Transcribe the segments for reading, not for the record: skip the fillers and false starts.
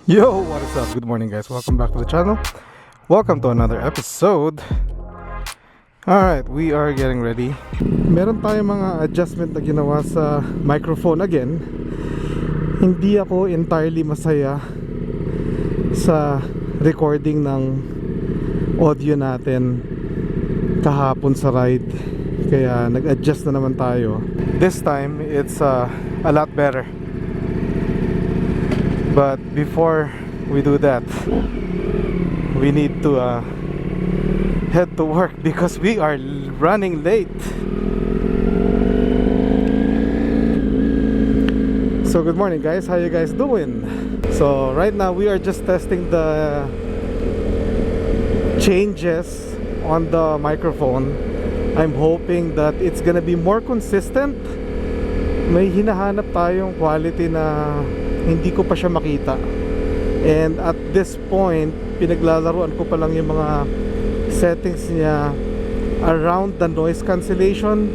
Yo, what is up? Good morning guys, welcome back to the channel. Welcome to another episode. Alright, we are getting ready. Meron tayong mga adjustment na ginawa sa microphone again. Hindi ako entirely masaya sa recording ng audio natin kahapon sa ride, kaya nag-adjust na naman tayo. This time, it's a lot better. But before we do that, we need to head to work because we are running late. So good morning guys, how you guys doing? So right now we are just testing the changes on the microphone. I'm hoping that it's gonna be more consistent. May hinahanap tayong quality na hindi ko pa siya makita, and at this point pinaglalaruan ko pa lang yung mga settings niya around the noise cancellation,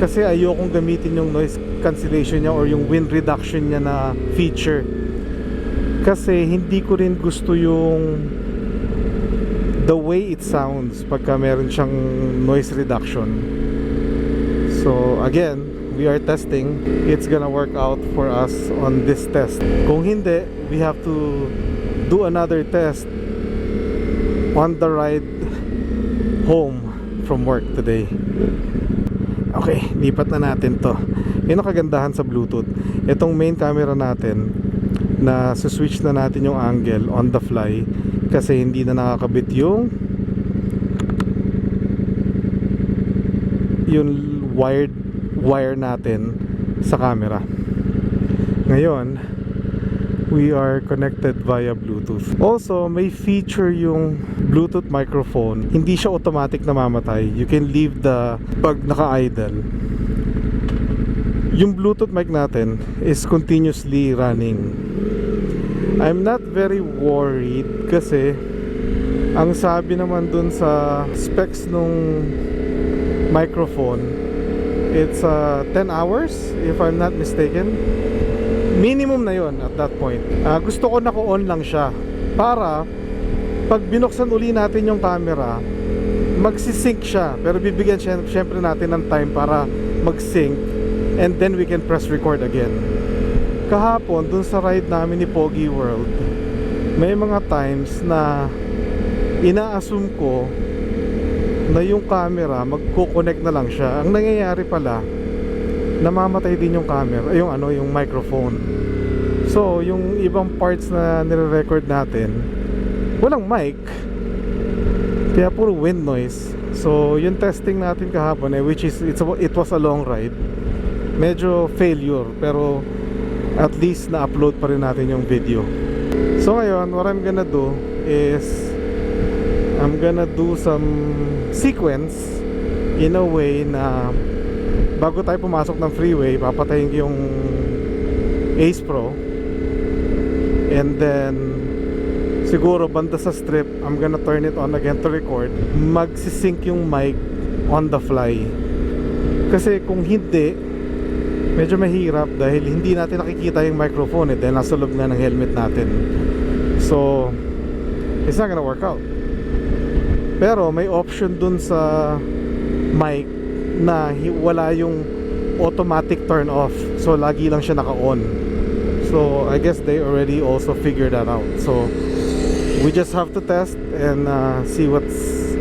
kasi ayokong gamitin yung noise cancellation niya or yung wind reduction niya na feature, kasi hindi ko rin gusto yung the way it sounds pagka meron siyang noise reduction. So again, we are testing. It's gonna work out for us on this test. Kung hindi, we have to do another test on the ride home from work today. Okay, lipat na natin to. Yun ang kagandahan sa Bluetooth. Itong main camera natin, na switch na natin yung angle on the fly, kasi hindi na nakakabit yung wire natin sa camera. Ngayon, we are connected via Bluetooth. Also, may feature yung Bluetooth microphone. Hindi siya automatic na mamatay. You can leave the pag naka-idle. Yung Bluetooth mic natin is continuously running. I'm not very worried kasi ang sabi naman dun sa specs nung microphone, it's 10 hours if I'm not mistaken. Minimum na yon at that point. Gusto ko naka-on lang siya para pag binuksan uli natin yung camera, magsisync siya, pero bibigyan syempre natin ng time para mag-sync, and then we can press record again. Kahapon dun sa ride namin ni Pogi World, may mga times na ina-assume ko na yung camera magko-connect na lang siya. Ang nangyayari pala, namamatay din yung camera, yung microphone. So yung ibang parts na nire-record natin, walang mic, kaya puro wind noise. So yung testing natin kahapon, which is it was a long ride, medyo failure, pero at least na-upload pa rin natin yung video. So ngayon, what I'm gonna do is I'm gonna do some sequence in a way na bago tayo pumasok ng freeway, papatayin yung Ace Pro, and then siguro banda sa strip, I'm gonna turn it on again to record. Magsisync yung mic on the fly, kasi kung hindi, medyo mahirap dahil hindi natin nakikita yung microphone dahil nasa loob nga ng helmet natin. So it's not gonna work out. Pero may option dun sa mic na wala yung automatic turn off, so lagi lang siya naka-on. So I guess they already also figured that out. So we just have to test and see what's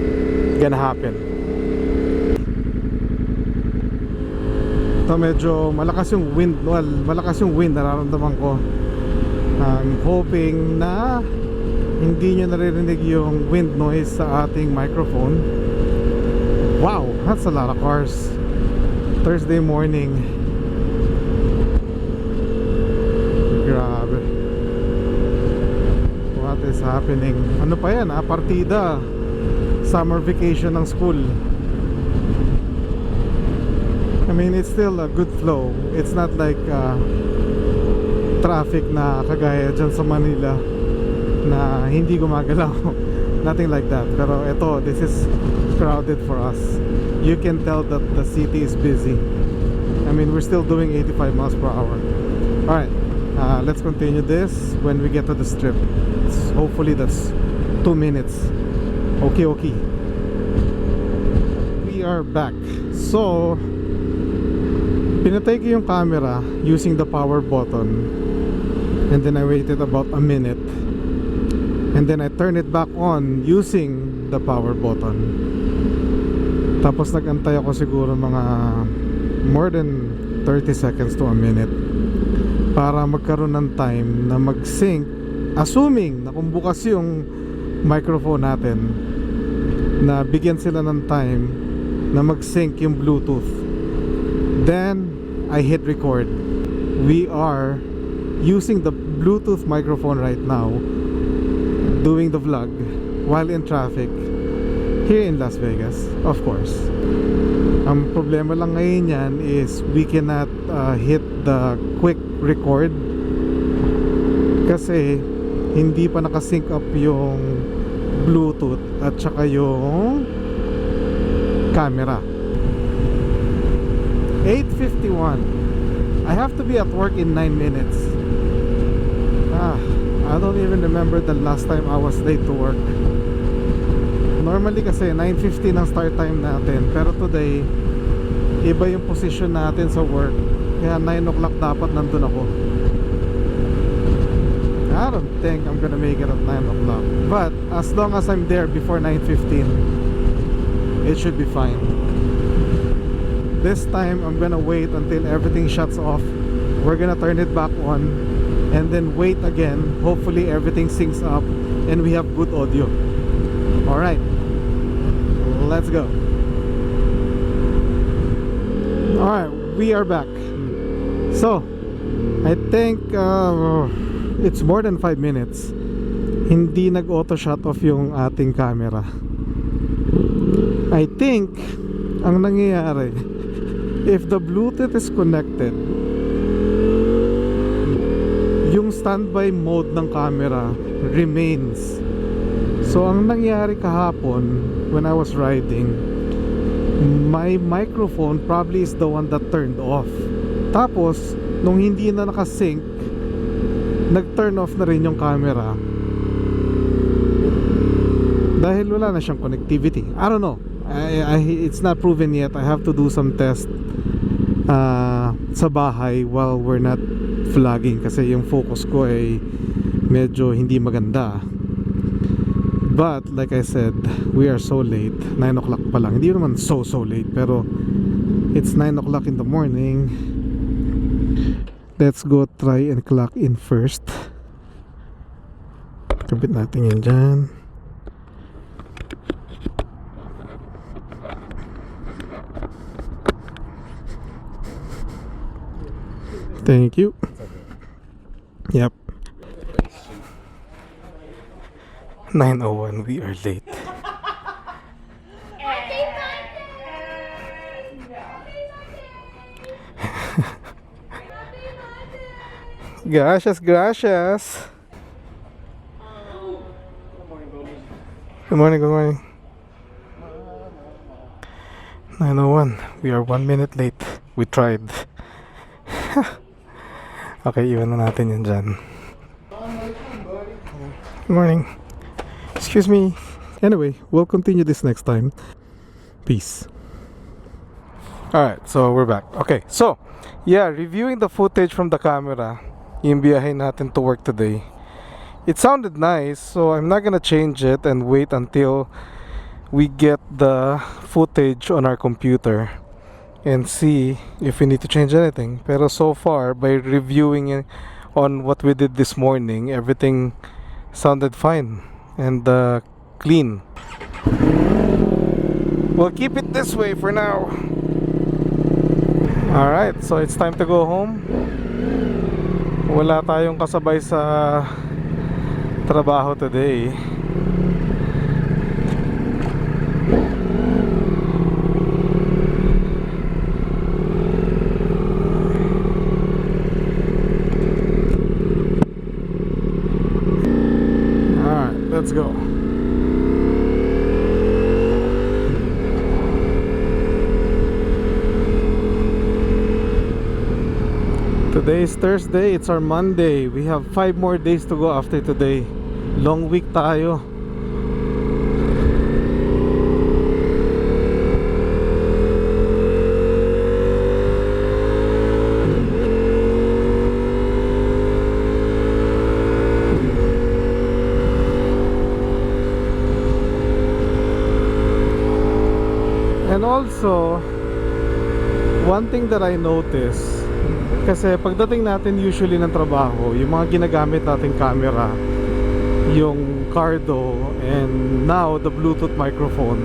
gonna happen. Ito medyo malakas yung wind. Well, malakas yung wind, nararamdaman ko. I'm hoping na hindi nyo naririnig yung wind noise sa ating microphone. Wow, that's a lot of cars Thursday morning. Grabe. What is happening? Ano pa yan? Partida. Summer vacation ng school. I mean, it's still a good flow. It's not like traffic na kagaya dyan sa Manila na hindi gumagalaw. Nothing like that. Pero ito, this is crowded for us. You can tell that the city is busy. I mean, we're still doing 85 miles per hour. Alright, let's continue this when we get to the strip. Hopefully that's 2 minutes. Okay, okay. We are back. So, pinatay ko yung camera using the power button. And then I waited about a minute. And then I turned it back on using the power button. Tapos nagantay ako siguro mga more than 30 seconds to a minute para magkaroon ng time na mag-sync, assuming na kung bukas yung microphone natin, na bigyan sila ng time na mag-sync yung Bluetooth. Then I hit record. We are using the Bluetooth microphone right now, doing the vlog while in traffic here in Las Vegas, of course. Ang problema lang ngayon yan is we cannot hit the quick record kasi hindi pa nakasync up yung Bluetooth at saka yung camera. 8:51. I have to be at work in 9 minutes. I don't even remember the last time I was late to work. Normally kasi 9:50 ang start time natin, pero today iba yung position natin sa work, kaya 9 o'clock dapat nandun ako. I don't think I'm gonna make it at 9 o'clock, but as long as I'm there before 9:15, it should be fine. This time I'm gonna wait until everything shuts off. We're gonna turn it back on and then wait again. Hopefully everything syncs up and we have good audio. Alright, let's go. Alright, we are back. So, I think it's more than 5 minutes. Hindi nag-auto shut off yung ating camera. I think ang nangyayari, if the Bluetooth is connected, yung standby mode ng camera remains. So ang nangyari kahapon when I was riding, my microphone probably is the one that turned off. Tapos nung hindi na nakasync, nag-turn off na rin yung camera dahil wala na siyang connectivity. I don't know. It's not proven yet. I have to do some test sa bahay while we're not vlogging kasi yung focus ko ay medyo hindi maganda. But like I said, we are so late. 9 o'clock pa lang. Hindi naman so late, pero it's 9 o'clock in the morning. Let's go try and clock in first. Kabit natin yan dyan. Thank you. Yep. 9:01, we are late. Gracias, gracias. Good morning, good morning. 9:01, we are 1 minute late. We tried. Okay, iwan na natin yan dyan. Good morning. Excuse me. Anyway, we'll continue this next time. Peace. Alright, so we're back. Okay, so, yeah, reviewing the footage from the camera, yung biyahe natin to work today. It sounded nice, so I'm not gonna change it and wait until we get the footage on our computer and see if we need to change anything. Pero so far, by reviewing it on what we did this morning, everything sounded fine and clean. We'll keep it this way for now. Alright, so it's time to go home. Wala tayong kasabay sa trabaho today. Let's go. Today is Thursday, it's our Monday. We have 5 more days to go after today. Long week tayo. And also, one thing that I noticed, kasi pagdating natin usually ng trabaho, yung mga ginagamit nating camera, yung Cardo, and now the Bluetooth microphone,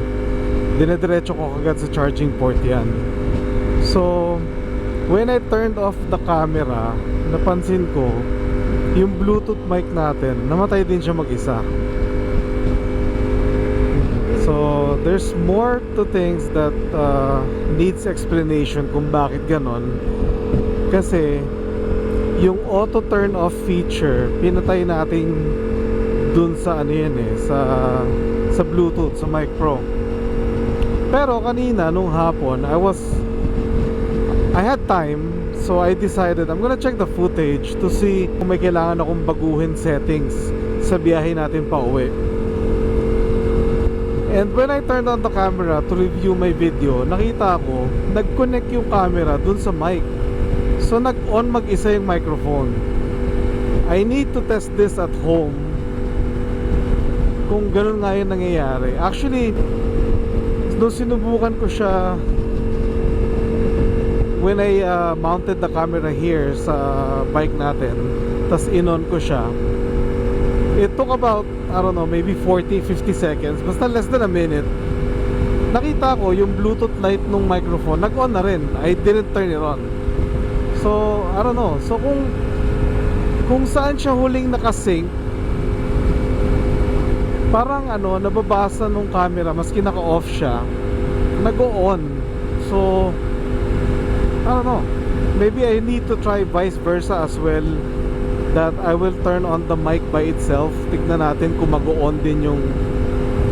dinediretso ko kagad sa charging port yan. So, when I turned off the camera, napansin ko, yung Bluetooth mic natin, namatay din siya mag-isa. So, there's more to things that needs explanation kung bakit ganon. Kasi, yung auto turn off feature, pinatay natin dun sa ano yan sa Bluetooth, sa Mic Pro. Pero kanina, nung hapon, I had time, so I decided I'm gonna check the footage to see kung may kailangan akong baguhin settings sa biyahe natin pa uwi. And when I turned on the camera to review my video, nakita ko, nag-connect yung camera dun sa mic. So nag-on mag-isa yung microphone. I need to test this at home kung ganun nga yung nangyayari. Actually, nung sinubukan ko siya when I mounted the camera here sa bike natin, tas in-on ko siya, it took about, I don't know, maybe 40-50 seconds, basta less than a minute. Nakita ko yung Bluetooth light nung microphone nag-on na rin. I didn't turn it on. So, I don't know. So kung saan siya huling nakasync, parang ano, nababasa nung camera maski naka-off siya, nag-on. So, I don't know. Maybe I need to try vice versa as well, that I will turn on the mic by itself. Tignan natin kung mag-on din yung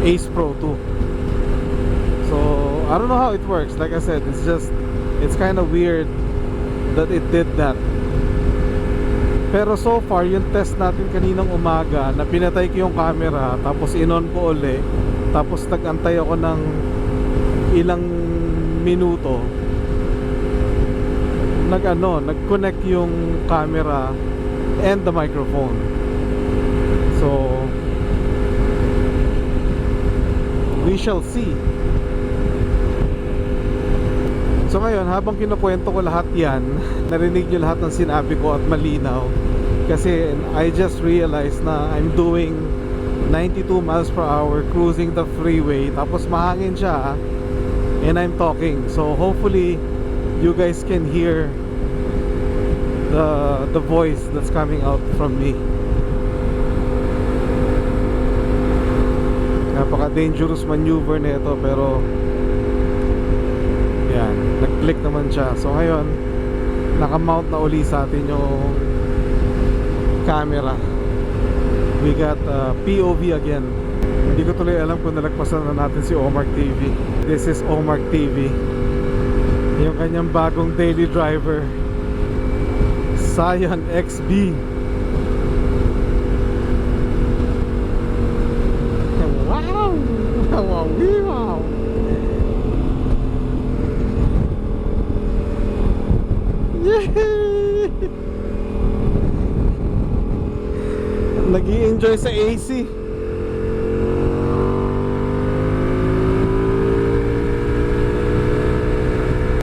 Ace Pro 2. So, I don't know how it works. Like I said, it's kind of weird that it did that. Pero so far, yung test natin kaninang umaga, na pinatay ko yung camera, tapos in-on ko uli, tapos nag-antay ako ng ilang minuto, nag-connect yung camera and the microphone. So, we shall see. So ngayon, habang kinukwento ko lahat yan, narinig nyo lahat ng sinabi ko at malinaw. Kasi I just realized na I'm doing 92 miles per hour cruising the freeway, tapos mahangin siya, and I'm talking. So hopefully you guys can hear the voice that's coming out from me. Napaka dangerous maneuver nito, pero yan, nag-click naman siya. So ngayon, naka-mount na uli sa atin yung camera. We got POV again. Hindi ko tuloy alam kung nalagpasan na natin si Omark TV. This is Omark TV, yung kanyang bagong daily driver, Scion XB. Wow! Wow! Wow! Yay! Nag-i-enjoy sa AC.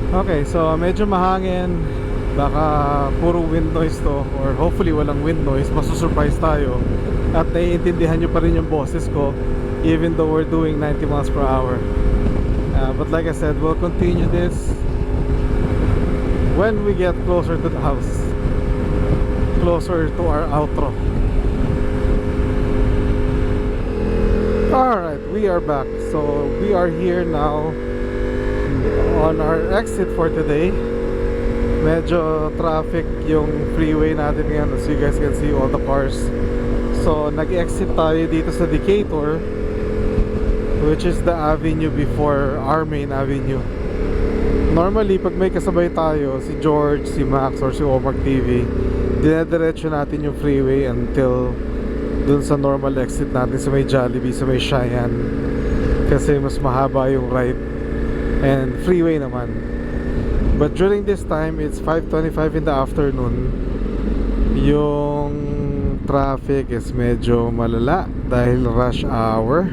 Okay, so medyo mahangin. Baka puro wind noise to, or hopefully walang wind noise. Masusurprise tayo at naiintindihan nyo pa rin yung boses ko, even though we're doing 90 miles per hour. But like I said, we'll continue this when we get closer to the house, closer to our outro. Alright, we are back. So we are here now on our exit for today. Medyo traffic yung freeway natin ngayon, as you guys can see all the cars. So nag-exit tayo dito sa Decatur, which is the avenue before our main avenue. Normally, pag may kasabay tayo, si George, si Max, or si Omar TV, dinediretso natin yung freeway until dun sa normal exit natin sa may Jollibee, sa may Cheyenne, kasi mas mahaba yung right and freeway naman. But during this time, it's 5:25 in the afternoon. Yung traffic is medyo malala dahil rush hour.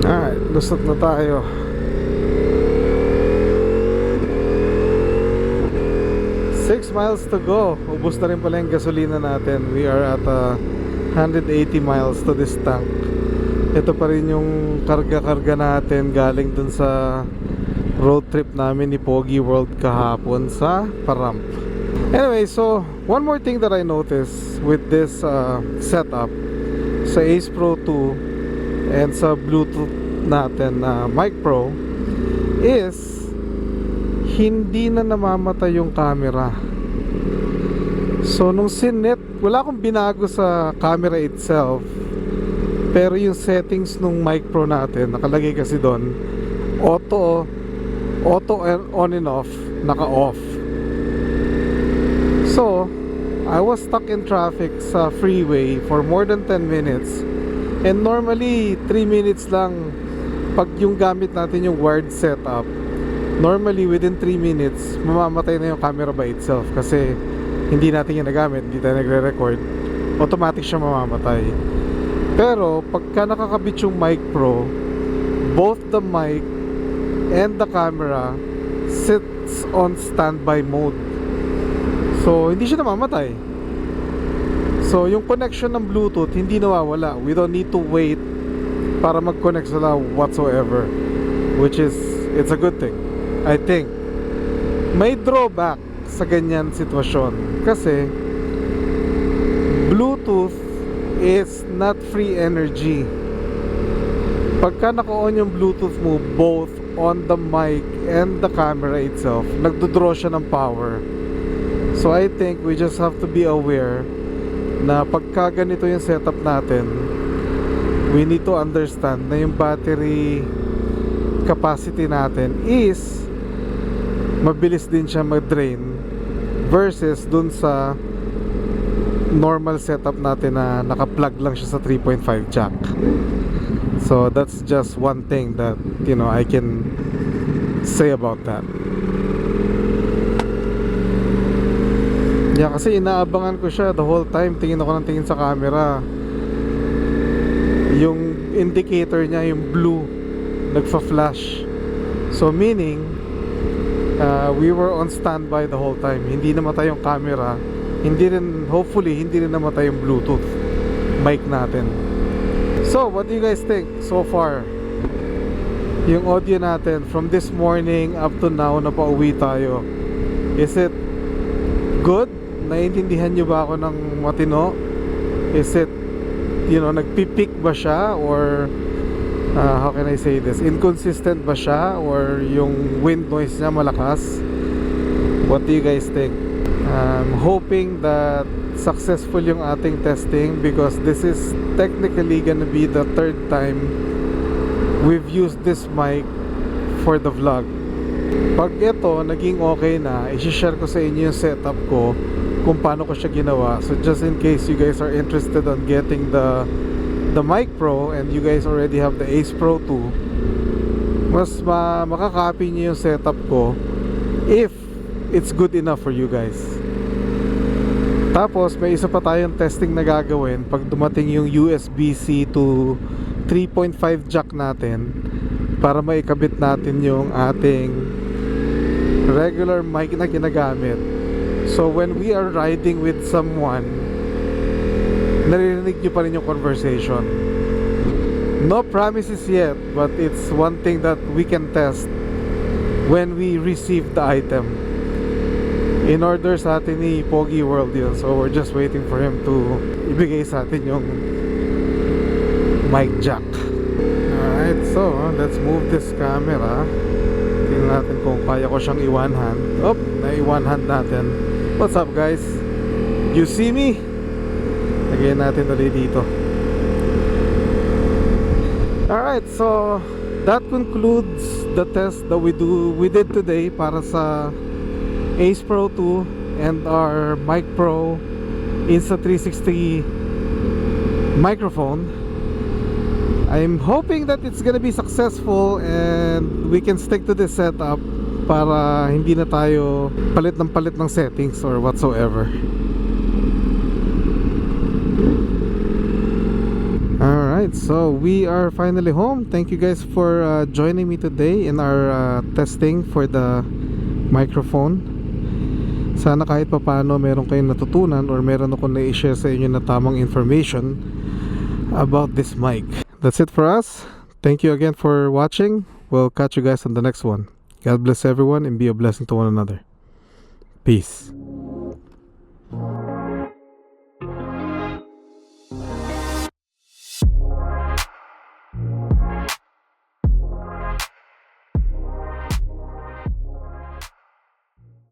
Alright, lusot na tayo. 6 miles to go. Ubus na rin pala yung gasolina natin. We are at 180 miles to this tank. Ito pa rin yung karga-karga natin galing dun sa road trip namin ni Pogi World kahapon sa Paramp. Anyway, so one more thing that I noticed with this setup sa Ace Pro 2 and sa Bluetooth natin na Mic Pro is hindi na namamatay yung camera. So nung sinet, wala akong binago sa camera itself, pero yung settings nung Mic Pro natin, nakalagay kasi doon auto on and off, naka-off. So I was stuck in traffic sa freeway for more than 10 minutes, and normally 3 minutes lang pag yung gamit natin yung wired setup. Normally within 3 minutes mamamatay na yung camera by itself kasi hindi natin yung nagamit, hindi tayo nagre-record, automatic siya mamamatay. Pero pagka nakakabit yung Mic Pro, both the mic and the camera sits on standby mode, so hindi siya namamatay. So yung connection ng Bluetooth hindi nawawala. We don't need to wait para mag-connect sila whatsoever, which is, it's a good thing. I think may drawback sa ganyan sitwasyon kasi Bluetooth is not free energy. Pagka naka-on yung Bluetooth mo both on the mic and the camera itself, nagdodraw siya ng power. So I think we just have to be aware na pagka ganito yung setup natin, we need to understand na yung battery capacity natin is mabilis din siya mag-drain versus dun sa normal setup natin na naka-plug lang siya sa 3.5 jack. So that's just one thing that, you know, I can say about that. Yeah, kasi inaabangan ko siya the whole time. Tingin ako ng tingin sa camera. Yung indicator niya, yung blue, nagfa-flash. So meaning we were on standby the whole time. Hindi namatay yung camera. Hindi rin, hopefully, hindi rin namatay yung Bluetooth mic natin. So, what do you guys think so far? Yung audio natin from this morning up to now na pauwi tayo. Is it good? Naiintindihan nyo ba ako ng matino? Is it, you know, nagpipick ba siya? Or how can I say this? Inconsistent ba siya? Or yung wind noise niya malakas? What do you guys think? I'm hoping that successful yung ating testing because this is technically gonna be the third time we've used this mic for the vlog. Pag ito naging okay na, i-share ko sa inyo yung setup ko kung paano ko siya ginawa. So just in case you guys are interested on getting the Mic Pro and you guys already have the Ace Pro 2, mas makakopy niyo yung setup ko if it's good enough for you guys. Tapos may isa pa tayong testing na gagawin pag dumating yung USB-C to 3.5 jack natin para maikabit natin yung ating regular mic na ginagamit. So when we are riding with someone, naririnig nyo pa rin yung conversation. No promises yet, but it's one thing that we can test when we receive the item. In order sa atin ni Pogi World yun. So we're just waiting for him to ibigay sa atin yung mic jack. Alright, so let's move this camera. Tingnan natin kung kaya ko siyang i-one hand. Oh, na-i-one hand natin. What's up guys? You see me? Lagyan natin ulit dito. Alright, so that concludes the test that we did today para sa Ace Pro 2 and our Mic Pro Insta360 microphone. I'm hoping that it's gonna be successful and we can stick to this setup para hindi na tayo palit ng settings or whatsoever. Alright, so we are finally home. Thank you guys for joining me today in our testing for the microphone. Sana kahit papano meron kayong natutunan or meron ako na-share sa inyo na tamang information about this mic. That's it for us. Thank you again for watching. We'll catch you guys on the next one. God bless everyone and be a blessing to one another. Peace.